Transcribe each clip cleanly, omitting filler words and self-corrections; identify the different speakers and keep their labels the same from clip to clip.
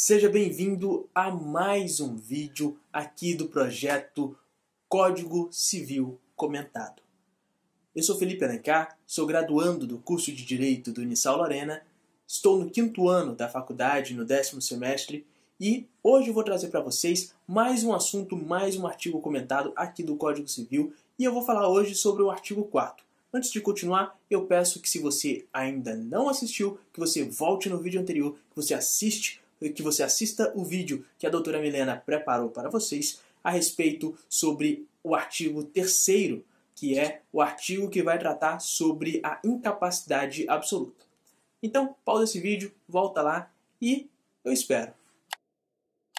Speaker 1: Seja bem-vindo a mais um vídeo aqui do projeto Código Civil Comentado. Eu sou Felipe Alencar, sou graduando do curso de Direito do Unisal Lorena, estou no 5º ano da faculdade, no 10º semestre, e hoje eu vou trazer para vocês mais um assunto, mais um artigo comentado aqui do Código Civil, e eu vou falar hoje sobre o artigo 4º. Antes de continuar, eu peço que se você ainda não assistiu, que você volte no vídeo anterior, que você assista o vídeo que a doutora Milena preparou para vocês a respeito sobre o artigo 3º, que é o artigo que vai tratar sobre a incapacidade absoluta. Então, pausa esse vídeo, volta lá e eu espero.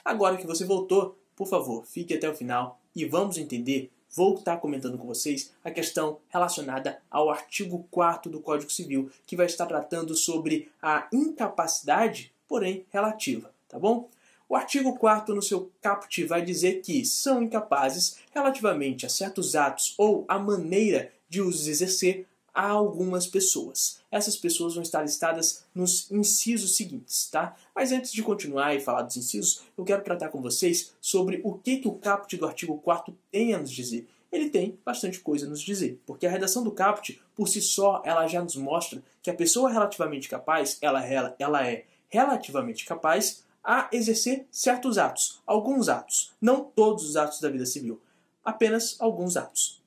Speaker 1: Agora que você voltou, por favor, fique até o final e vamos entender, vou estar comentando com vocês a questão relacionada ao artigo 4º do Código Civil, que vai estar tratando sobre a incapacidade, porém relativa, tá bom? O artigo 4º no seu caput vai dizer que são incapazes relativamente a certos atos ou a maneira de os exercer a algumas pessoas. Essas pessoas vão estar listadas nos incisos seguintes, tá? Mas antes de continuar e falar dos incisos, eu quero tratar com vocês sobre o que o caput do artigo 4º tem a nos dizer. Ele tem bastante coisa a nos dizer, porque a redação do caput, por si só, ela já nos mostra que a pessoa relativamente capaz, ela é relativamente capaz a exercer certos atos, alguns atos, não todos os atos da vida civil, apenas alguns atos.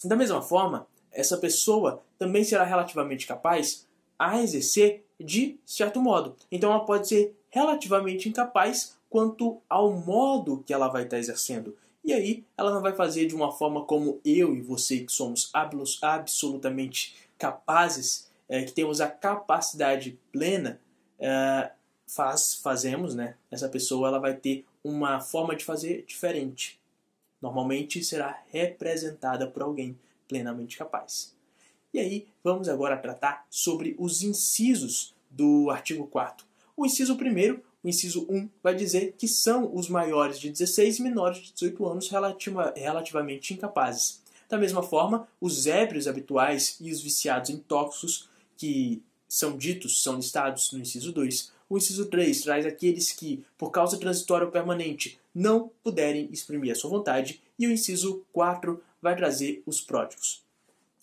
Speaker 1: Da mesma forma, essa pessoa também será relativamente capaz a exercer de certo modo. Então ela pode ser relativamente incapaz quanto ao modo que ela vai estar exercendo. E aí ela não vai fazer de uma forma como eu e você, que somos absolutamente capazes, que temos a capacidade plena, fazemos, né? Essa pessoa ela vai ter uma forma de fazer diferente. Normalmente será representada por alguém plenamente capaz. E aí, vamos agora tratar sobre os incisos do artigo 4º. O inciso 1º, o inciso 1, vai dizer que são os maiores de 16 e menores de 18 anos relativamente incapazes. Da mesma forma, os ébrios habituais e os viciados em tóxicos, que são listados no inciso 2. O inciso 3 traz aqueles que, por causa transitória ou permanente, não puderem exprimir a sua vontade. E o inciso 4 vai trazer os pródigos.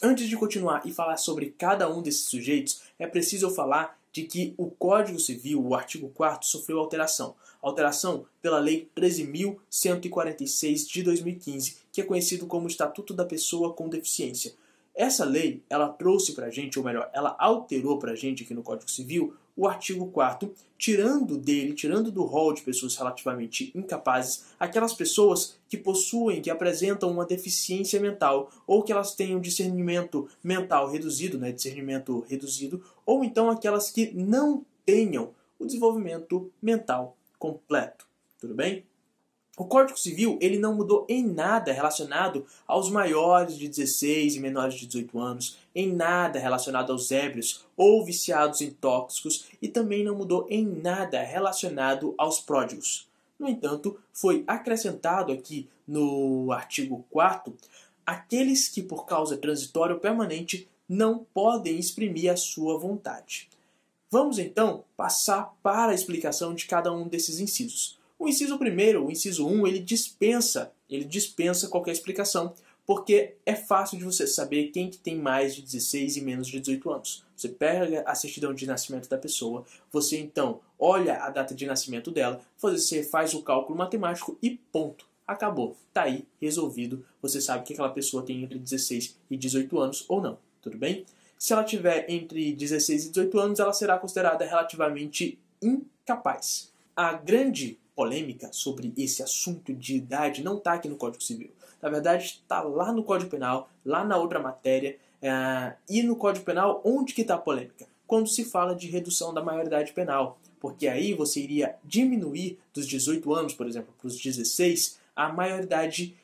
Speaker 1: Antes de continuar e falar sobre cada um desses sujeitos, é preciso eu falar de que o Código Civil, o artigo 4º, sofreu alteração. Alteração pela Lei 13.146 de 2015, que é conhecido como Estatuto da Pessoa com Deficiência. Essa lei, ela trouxe para a gente, ou melhor, ela alterou para a gente aqui no Código Civil o artigo 4º, tirando do rol de pessoas relativamente incapazes, aquelas pessoas que apresentam uma deficiência mental, ou que elas tenham discernimento mental reduzido, ou então aquelas que não tenham o desenvolvimento mental completo. Tudo bem? O Código Civil ele não mudou em nada relacionado aos maiores de 16 e menores de 18 anos, em nada relacionado aos ébrios ou viciados em tóxicos e também não mudou em nada relacionado aos pródigos. No entanto, foi acrescentado aqui no artigo 4º aqueles que por causa transitória ou permanente não podem exprimir a sua vontade. Vamos então passar para a explicação de cada um desses incisos. O inciso 1º, o inciso 1, ele dispensa qualquer explicação, porque é fácil de você saber quem que tem mais de 16 e menos de 18 anos. Você pega a certidão de nascimento da pessoa, você então olha a data de nascimento dela, você faz o cálculo matemático e ponto. Acabou. Está aí, resolvido. Você sabe que aquela pessoa tem entre 16 e 18 anos ou não. Tudo bem? Se ela tiver entre 16 e 18 anos, ela será considerada relativamente incapaz. A grande polêmica sobre esse assunto de idade não está aqui no Código Civil. Na verdade, está lá no Código Penal, lá na outra matéria. E no Código Penal, onde que está a polêmica? Quando se fala de redução da maioridade penal. Porque aí você iria diminuir dos 18 anos, por exemplo, para os 16, a maioridade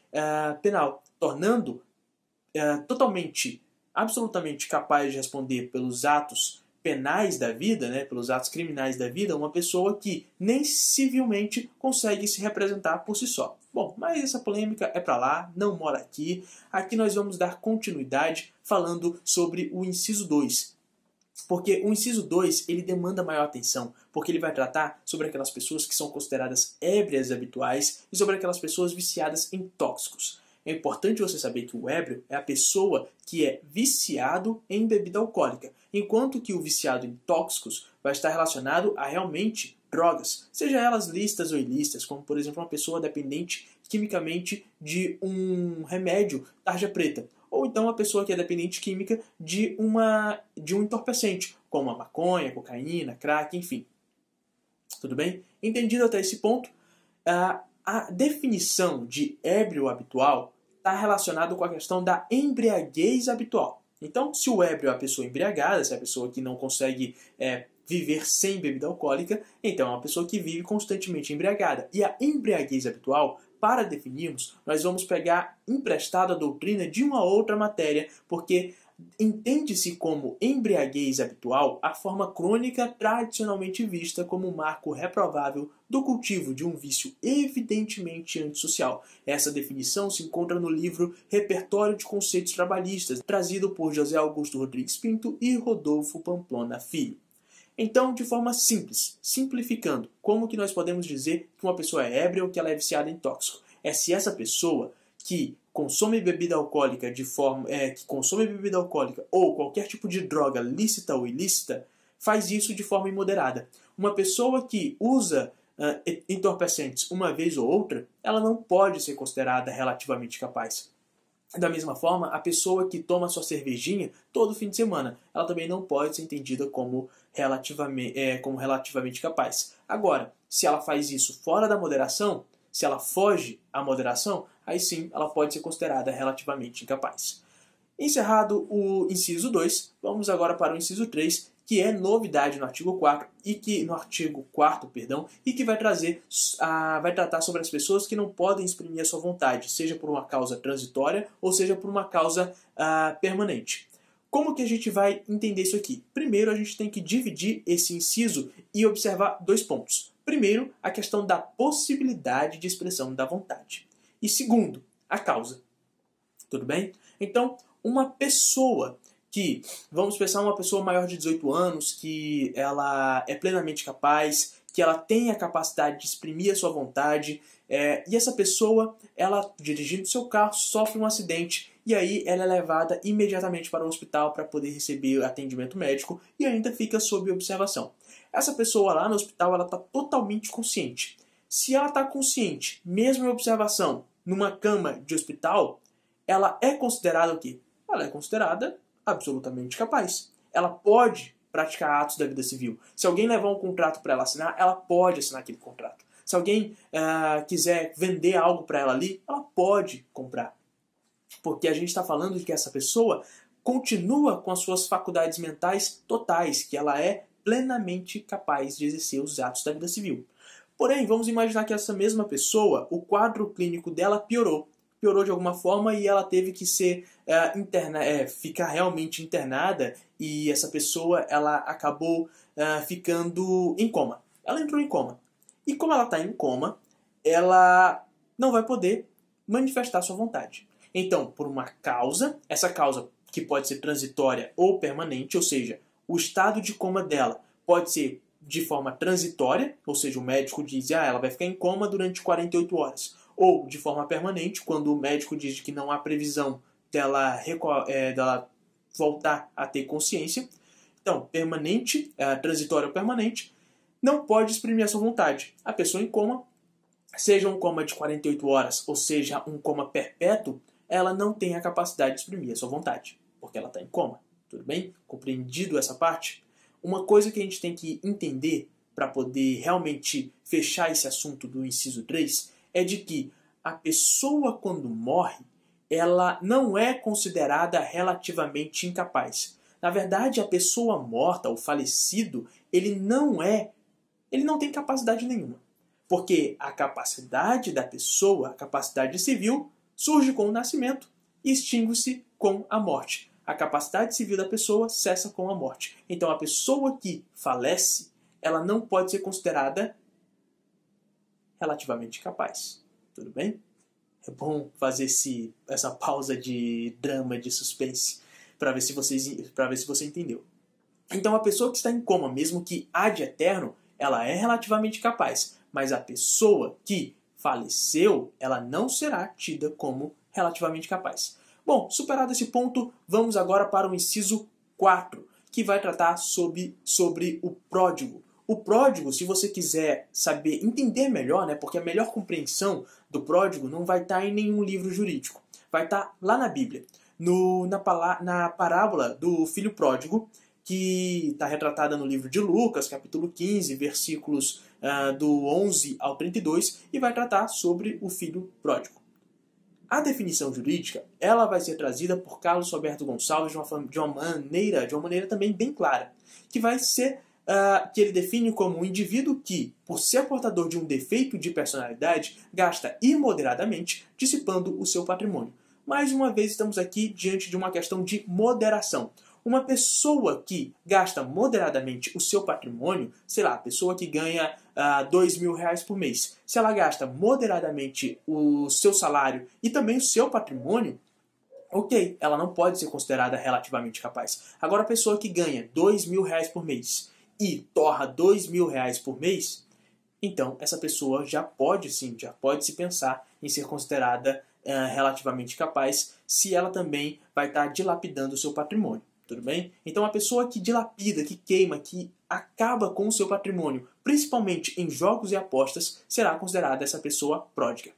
Speaker 1: penal, tornando totalmente, absolutamente capaz de responder pelos atos penais da vida, né, pelos atos criminais da vida, uma pessoa que nem civilmente consegue se representar por si só. Bom, mas essa polêmica é para lá, não mora aqui. Aqui nós vamos dar continuidade falando sobre o inciso 2. Porque o inciso 2, ele demanda maior atenção, porque ele vai tratar sobre aquelas pessoas que são consideradas ébrias habituais e sobre aquelas pessoas viciadas em tóxicos. É importante você saber que o ébrio é a pessoa que é viciado em bebida alcoólica, enquanto que o viciado em tóxicos vai estar relacionado a realmente drogas, seja elas lícitas ou ilícitas, como por exemplo uma pessoa dependente quimicamente de um remédio tarja preta, ou então uma pessoa que é dependente química de um entorpecente, como a maconha, cocaína, crack, enfim. Tudo bem? Entendido até esse ponto, a definição de ébrio habitual está relacionado com a questão da embriaguez habitual. Então, se o ébrio é a pessoa embriagada, se é a pessoa que não consegue viver sem bebida alcoólica, então é uma pessoa que vive constantemente embriagada. E a embriaguez habitual, para definirmos, nós vamos pegar emprestado a doutrina de uma outra matéria, porque entende-se como embriaguez habitual a forma crônica tradicionalmente vista como um marco reprovável do cultivo de um vício evidentemente antissocial. Essa definição se encontra no livro Repertório de Conceitos Trabalhistas, trazido por José Augusto Rodrigues Pinto e Rodolfo Pamplona Filho. Então, de forma simples, simplificando, como que nós podemos dizer que uma pessoa é ébria ou que ela é viciada em tóxico? É se essa pessoa que consome bebida alcoólica ou qualquer tipo de droga lícita ou ilícita faz isso de forma imoderada. Uma pessoa que usa entorpecentes uma vez ou outra, ela não pode ser considerada relativamente capaz. Da mesma forma, a pessoa que toma sua cervejinha todo fim de semana, ela também não pode ser entendida como relativamente capaz. Agora, se ela faz isso fora da moderação, se ela foge à moderação, aí sim ela pode ser considerada relativamente incapaz. Encerrado o inciso 2, vamos agora para o inciso 3, que é novidade no artigo 4 e que vai tratar sobre as pessoas que não podem exprimir a sua vontade, seja por uma causa transitória ou seja por uma causa permanente. Como que a gente vai entender isso aqui? Primeiro, a gente tem que dividir esse inciso e observar 2 pontos. Primeiro, a questão da possibilidade de expressão da vontade. E segundo, a causa. Tudo bem? Então, uma pessoa que, vamos pensar uma pessoa maior de 18 anos, que ela é plenamente capaz, que ela tem a capacidade de exprimir a sua vontade, e essa pessoa, ela dirigindo seu carro, sofre um acidente, e aí ela é levada imediatamente para o hospital para poder receber atendimento médico e ainda fica sob observação. Essa pessoa lá no hospital, ela está totalmente consciente. Se ela está consciente, mesmo em observação, numa cama de hospital, ela é considerada o quê? Ela é considerada absolutamente capaz. Ela pode praticar atos da vida civil. Se alguém levar um contrato para ela assinar, ela pode assinar aquele contrato. Se alguém quiser vender algo para ela ali, ela pode comprar. Porque a gente está falando de que essa pessoa continua com as suas faculdades mentais totais, que ela é plenamente capaz de exercer os atos da vida civil. Porém, vamos imaginar que essa mesma pessoa, o quadro clínico dela piorou de alguma forma e ela teve que ficar realmente internada e essa pessoa ela acabou ficando em coma. Ela entrou em coma. E como ela está em coma, ela não vai poder manifestar sua vontade. Então, por uma causa, essa causa que pode ser transitória ou permanente, ou seja, o estado de coma dela pode ser de forma transitória, ou seja, o médico diz ela vai ficar em coma durante 48 horas. Ou de forma permanente, quando o médico diz que não há previsão dela voltar a ter consciência. Então, permanente, transitório ou permanente, não pode exprimir a sua vontade. A pessoa em coma, seja um coma de 48 horas ou seja um coma perpétuo, ela não tem a capacidade de exprimir a sua vontade, porque ela está em coma. Tudo bem? Compreendido essa parte? Uma coisa que a gente tem que entender para poder realmente fechar esse assunto do inciso 3 é de que a pessoa, quando morre, ela não é considerada relativamente incapaz. Na verdade, a pessoa morta, o falecido, ele não tem capacidade nenhuma. Porque a capacidade da pessoa, a capacidade civil, surge com o nascimento e extingue-se com a morte. A capacidade civil da pessoa cessa com a morte. Então, a pessoa que falece, ela não pode ser considerada relativamente capaz. Tudo bem? É bom fazer essa pausa de drama, de suspense, para ver se você entendeu. Então a pessoa que está em coma, mesmo que ad eterno, ela é relativamente capaz. Mas a pessoa que faleceu, ela não será tida como relativamente capaz. Bom, superado esse ponto, vamos agora para o inciso 4, que vai tratar sobre o pródigo. O pródigo, se você quiser saber, entender melhor, porque a melhor compreensão do pródigo não vai estar em nenhum livro jurídico. Vai estar lá na Bíblia, na parábola do filho pródigo, que está retratada no livro de Lucas, capítulo 15, versículos do 11 ao 32, e vai tratar sobre o filho pródigo. A definição jurídica, ela vai ser trazida por Carlos Roberto Gonçalves de uma maneira também bem clara, que vai ser que ele define como um indivíduo que, por ser portador de um defeito de personalidade, gasta imoderadamente, dissipando o seu patrimônio. Mais uma vez, estamos aqui diante de uma questão de moderação. Uma pessoa que gasta moderadamente o seu patrimônio, sei lá, a pessoa que ganha R$2.000 por mês, se ela gasta moderadamente o seu salário e também o seu patrimônio, ok, ela não pode ser considerada relativamente capaz. Agora, a pessoa que ganha R$2.000 por mês e torra R$2.000 por mês, então essa pessoa já pode se pensar em ser considerada relativamente capaz, se ela também vai estar dilapidando o seu patrimônio. Tudo bem? Então a pessoa que dilapida, que queima, que acaba com o seu patrimônio, principalmente em jogos e apostas, será considerada essa pessoa pródiga.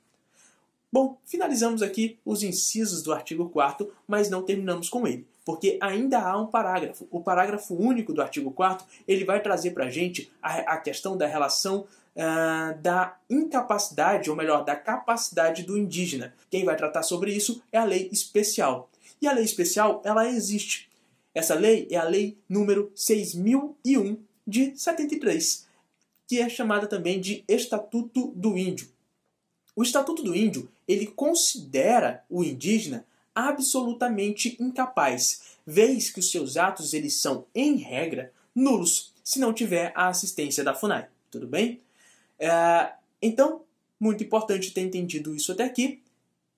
Speaker 1: Bom, finalizamos aqui os incisos do artigo 4º, mas não terminamos com ele, porque ainda há um parágrafo. O parágrafo único do artigo 4º, ele vai trazer para a gente a questão da relação da incapacidade, ou melhor, da capacidade do indígena. Quem vai tratar sobre isso é a lei especial. E a lei especial, ela existe. Essa lei é a lei número 6.001 de 73, que é chamada também de Estatuto do Índio. O Estatuto do Índio, ele considera o indígena absolutamente incapaz, vez que os seus atos eles são, em regra, nulos, se não tiver a assistência da FUNAI. Tudo bem? Então, muito importante ter entendido isso até aqui.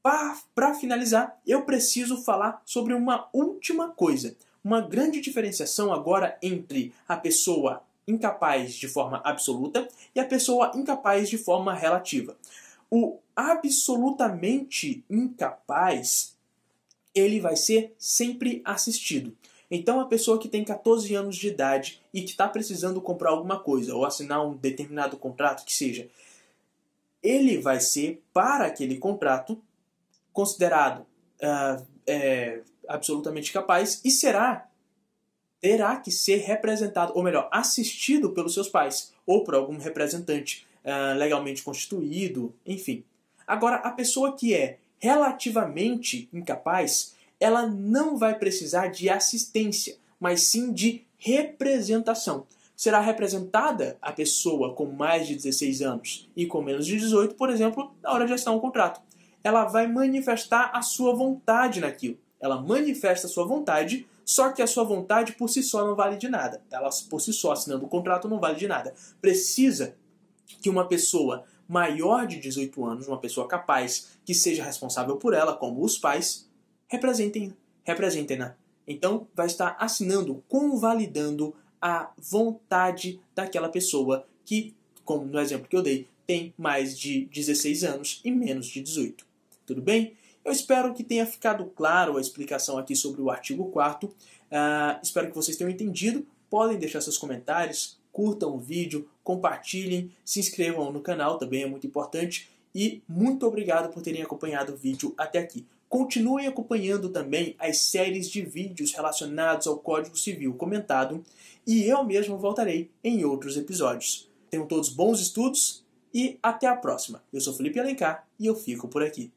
Speaker 1: Para finalizar, eu preciso falar sobre uma última coisa. Uma grande diferenciação agora entre a pessoa incapaz de forma absoluta e a pessoa incapaz de forma relativa. O absolutamente incapaz, ele vai ser sempre assistido. Então, a pessoa que tem 14 anos de idade e que está precisando comprar alguma coisa ou assinar um determinado contrato que seja, ele vai ser, para aquele contrato, considerado absolutamente capaz e terá que ser representado, ou melhor, assistido pelos seus pais ou por algum representante legalmente constituído, enfim. Agora, a pessoa que é relativamente incapaz, ela não vai precisar de assistência, mas sim de representação. Será representada a pessoa com mais de 16 anos e com menos de 18, por exemplo, na hora de assinar um contrato. Ela vai manifestar a sua vontade naquilo. Ela manifesta a sua vontade, só que a sua vontade por si só não vale de nada. Ela por si só assinando o contrato não vale de nada. Precisa que uma pessoa maior de 18 anos, uma pessoa capaz, que seja responsável por ela, como os pais, representem-na. Então, vai estar assinando, convalidando a vontade daquela pessoa que, como no exemplo que eu dei, tem mais de 16 anos e menos de 18. Tudo bem? Eu espero que tenha ficado claro a explicação aqui sobre o artigo 4º. Espero que vocês tenham entendido. Podem deixar seus comentários, curtam o vídeo, compartilhem, se inscrevam no canal, também é muito importante. E muito obrigado por terem acompanhado o vídeo até aqui. Continuem acompanhando também as séries de vídeos relacionados ao Código Civil comentado e eu mesmo voltarei em outros episódios. Tenham todos bons estudos e até a próxima. Eu sou Felipe Alencar e eu fico por aqui.